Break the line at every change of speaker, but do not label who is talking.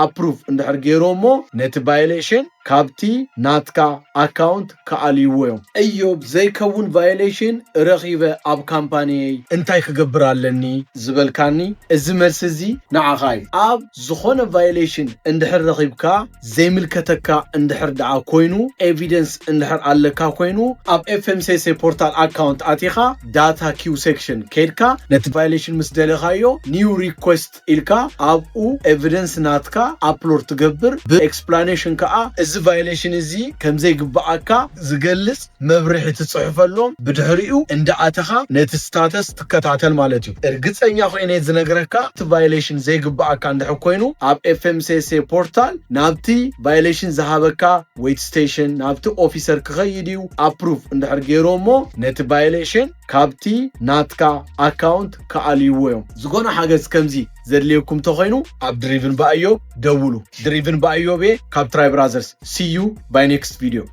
approve እንድሕር ገይሮሞ ነቲ violation ካብቲ ናትካ account ከአልይዎ እዮም እዮብ ዘይከውን violation ረኺበ ኣብ ካምፓኒ እንታይ ክገብር ኣለኒ ዝበልካኒ እዚ መልስ እዚ ንዓኻይ ኣብ ዝኾነ violation እንድሕር ረኺብካ ዘይምልከተካ እንድሕር ደዓ ኮይኑ evidence እንድሕር ኣለካ ኮይኑ ኣብ FMCC portal account አቲኻ data queue section ከድካ ነቲ violation ምስ ደለኻዮ new request ኢልካ ኣብኡ evidence ናትካ upload ትገብር በexplanation ከኣ እዚ violation እዚ ከምዘይ ግባኣካ ዝገልጽ መብርሒ ትጽሕፈሎም ብድሕሪኡ እንዳኣተኻ ነቲ status ትከታተል ማለት እዩ እርግጸኛ ኮይነ ዝነገረካ እቲ violation ዘይግባኣካ እንድሕ ኮይኑ ኣብ FMCC portal ናብቲ violation ዝሃበካ wait station ናብቲ officer ክኸይድዩ approve እንድሕር ገይሮሞ ነቲ violation ካብቲ ናትካ account ከአልይዎ እዮም ዝጎነ ሓገዝ ከምዚ ዘድልየኩም ተኾይኑ ኣብ driven by Ayob ደውሉ driven by Ayob ካብ Tribe Brothers see you by next video